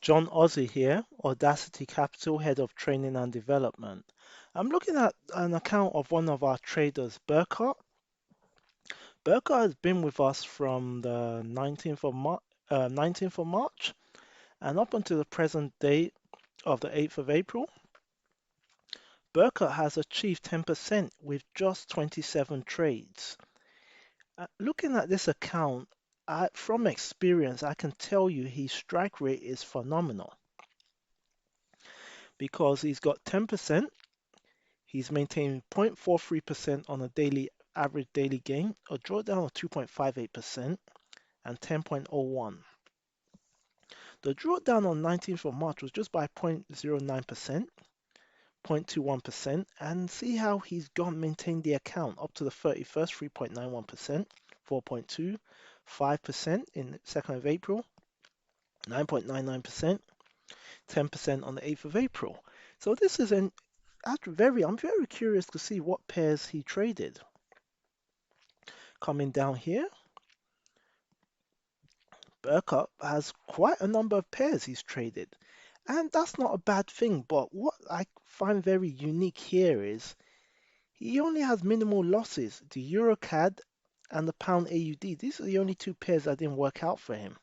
John Ozzie here, AudaCity Capital, Head of Training and Development. I'm looking at an account of one of our traders, Burcut. Burcut has been with us from the 19th of March and up until the present date of the 8th of April. Burcut has achieved 10% with just 27 trades. Looking at this account, from experience, I can tell you his strike rate is phenomenal because he's got 10%. He's maintained 0.43% on a daily average daily gain, a drawdown of 2.58%, and 10.01. The drawdown on 19th of March was just by 0.09%, 0.21%, and see how he's gone maintained the account up to the 31st, 3.91%, 4.2, 5% in the 2nd of April, 9.99%, 10% on the 8th of April. So this is I'm very curious to see what pairs he traded. Coming down here, Burcut has quite a number of pairs he's traded, and that's not a bad thing. But what I find very unique here is he only has minimal losses. The Euro CAD and the Pound AUD. These are the only two pairs that didn't work out for him.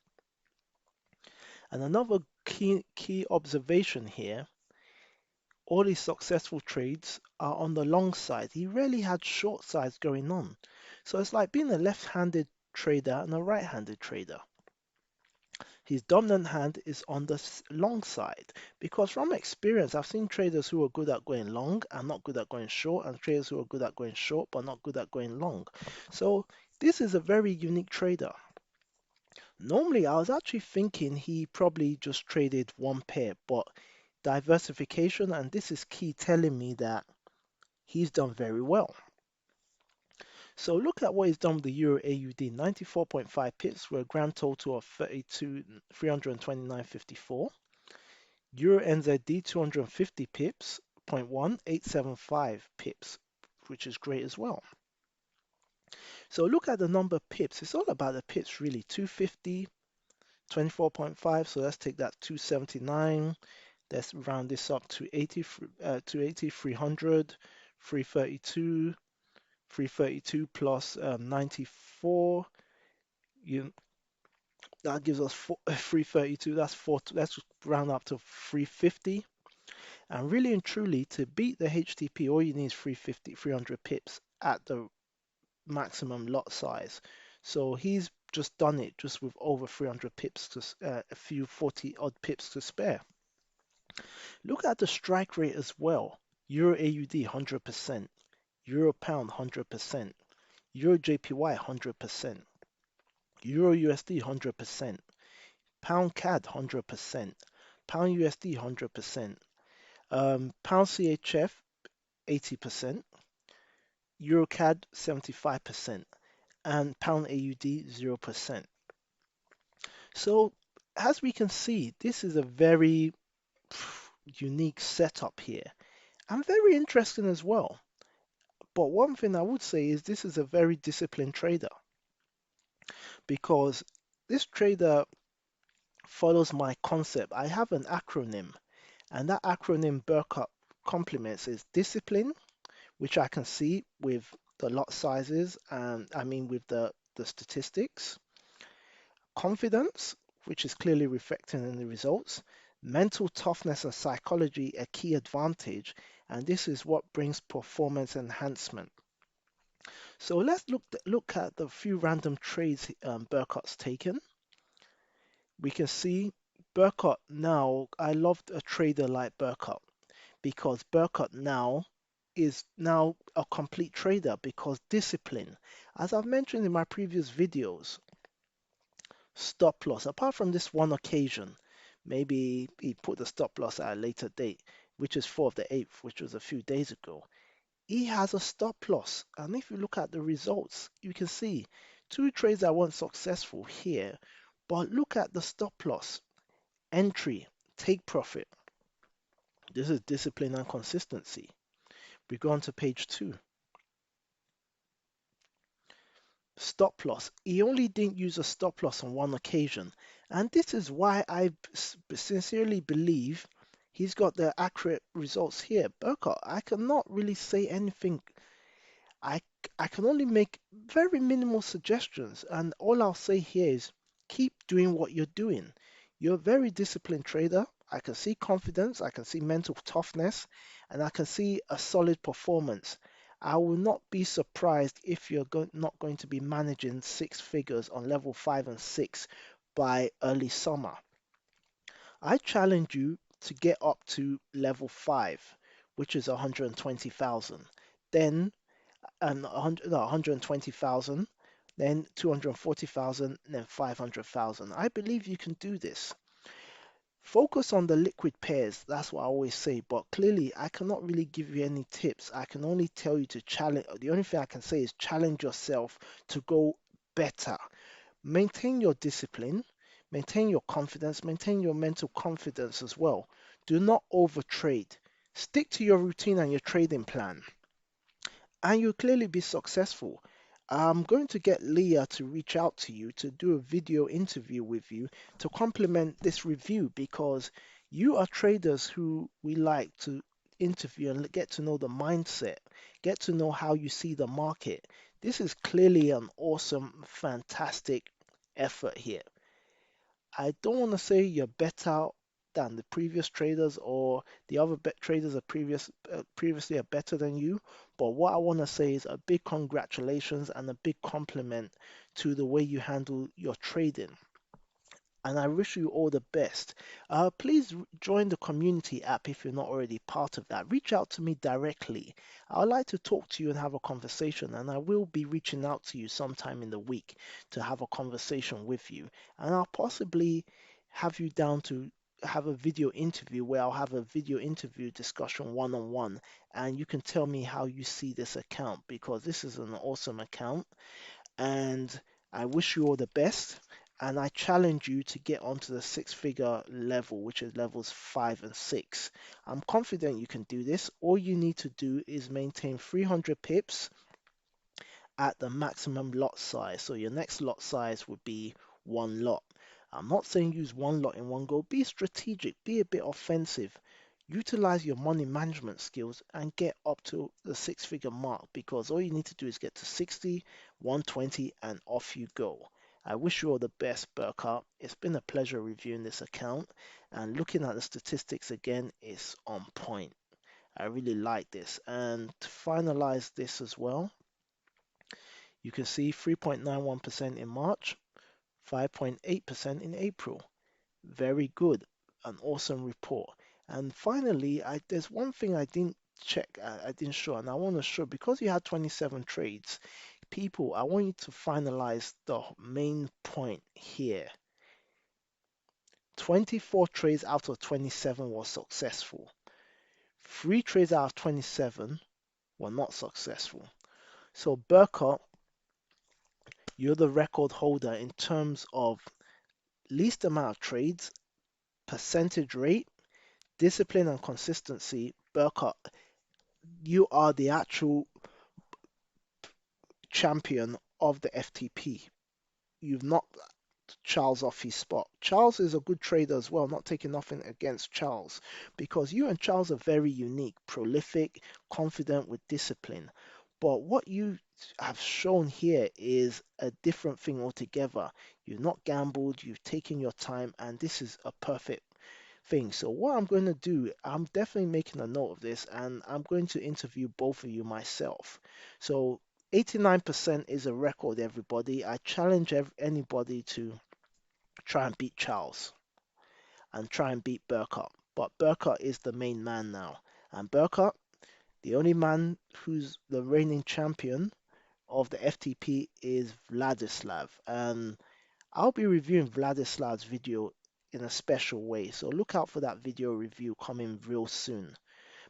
And another key observation here, all his successful trades are on the long side. He rarely had short sides going on. So it's like being a left-handed trader and a right-handed trader. His dominant hand is on the long side because from experience, I've seen traders who are good at going long and not good at going short, and traders who are good at going short but not good at going long. So this is a very unique trader. Normally, I was actually thinking he probably just traded one pair, but diversification, and this is key telling me that he's done very well. So look at what he's done with the Euro AUD, 94.5 pips for a grand total of 329.54. Euro NZD, 250 pips, 0.1875 pips, which is great as well. So look at the number of pips. It's all about the pips really. 250, 24.5. So let's take that 279. Let's round this up to 80, 300, 332. 332 plus 94, that gives us 332. That's four. Let's round up to 350. And really and truly, to beat the HTP, all you need is 350, 300 pips at the maximum lot size. So he's just done it just with over 300 pips to a few 40 odd pips to spare. Look at the strike rate as well. Euro AUD 100%, Euro Pound 100%. Euro JPY 100%, Euro USD 100%, Pound CAD 100%, Pound USD 100%, Pound CHF 80%, Euro CAD 75%, and Pound AUD 0%. So as we can see, this is a very unique setup here and very interesting as well. But one thing I would say is this is a very disciplined trader, because this trader follows my concept. I have an acronym, and that acronym Burcut complements is discipline, which I can see with the lot sizes and with the statistics, confidence, which is clearly reflected in the results, mental toughness and psychology, a key advantage, and this is what brings performance enhancement. So let's look at the few random trades Burcut's taken. We can see Burcut now. I loved a trader like Burcut because Burcut now is now a complete trader because discipline. As I've mentioned in my previous videos, stop loss, apart from this one occasion, maybe he put the stop loss at a later date, which is 4th of the 8th, which was a few days ago. He has a stop loss, and if you look at the results, you can see two trades that weren't successful here, but look at the stop loss, entry, take profit. This is discipline and consistency. We go on to page 2. Stop loss. He only didn't use a stop loss on one occasion, And this is why I sincerely believe he's got the accurate results here. Burkhardt, I cannot really say anything. I, I can only make very minimal suggestions, and all I'll say here is keep doing what you're doing. You're a very disciplined trader. I can see confidence, I can see mental toughness, and I can see a solid performance. I will not be surprised if you're not going to be managing six figures on level 5 and 6 by early summer. I challenge you to get up to level 5, which is 120,000. Then 100, no, 120,000, then 240,000, then 500,000. I believe you can do this. Focus on the liquid pairs. That's what I always say. But clearly, I cannot really give you any tips. I can only tell you to challenge. The only thing I can say is challenge yourself to go better. Maintain your discipline, maintain your confidence, maintain your mental confidence as well. Do not overtrade. Stick to your routine and your trading plan, and you'll clearly be successful. I'm going to get Leah to reach out to you to do a video interview with you to complement this review, because you are traders who we like to interview and get to know the mindset, get to know how you see the market. This is clearly an awesome, fantastic effort here. I don't want to say you're better than the previous traders, or the other traders are previously are better than you, but what I want to say is a big congratulations and a big compliment to the way you handle your trading, and I wish you all the best. Please join the community app if you're not already part of that. Reach out to me directly. I would like to talk to you and have a conversation, and I will be reaching out to you sometime in the week to have a conversation with you. And I'll possibly have you down to have a video interview where I'll have a video interview discussion one-on-one, and you can tell me how you see this account, because this is an awesome account, and I wish you all the best. And I challenge you to get onto the six-figure level, which is levels 5 and 6. I'm confident you can do this. All you need to do is maintain 300 pips at the maximum lot size. So your next lot size would be one lot. I'm not saying use one lot in one go. Be strategic, be a bit offensive. Utilize your money management skills and get up to the six-figure mark, because all you need to do is get to 60, 120, and off you go. I wish you all the best, Burkhart. It's been a pleasure reviewing this account, and looking at the statistics again is on point. I really like this. And to finalize this as well, you can see 3.91% in March, 5.8% in April. Very good. An awesome report. And finally, there's one thing I didn't check, I didn't show, and I want to show, because you had 27 trades. People, I want you to finalize the main point here. 24 trades out of 27 were successful. 3 trades out of 27 were not successful. So Burcut, you're the record holder in terms of least amount of trades, percentage rate, discipline and consistency. Burkhardt, you are the actual champion of the FTP. You've knocked Charles off his spot. Charles is a good trader as well, not taking nothing against Charles, because you and Charles are very unique, prolific, confident with discipline. But what you have shown here is a different thing altogether. You've not gambled, you've taken your time, and this is a perfect thing. So what I'm going to do, I'm definitely making a note of this, and I'm going to interview both of you myself. So 89% is a record, everybody. I challenge anybody to try and beat Charles and try and beat Burcut. But Burcut is the main man now. And Burcut, the only man who's the reigning champion of the FTP, is Vladislav. And I'll be reviewing Vladislav's video in a special way. So look out for that video review coming real soon,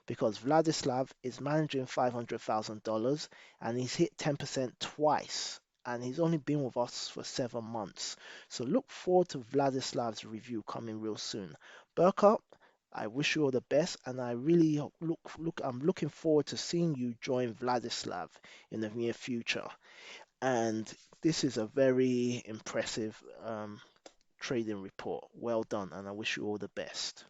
because Vladislav is managing $500,000 and he's hit 10% twice. And he's only been with us for 7 months. So look forward to Vladislav's review coming real soon. Burkup, I wish you all the best, and I really I'm looking forward to seeing you join Vladislav in the near future. And this is a very impressive trading report. Well done, and I wish you all the best.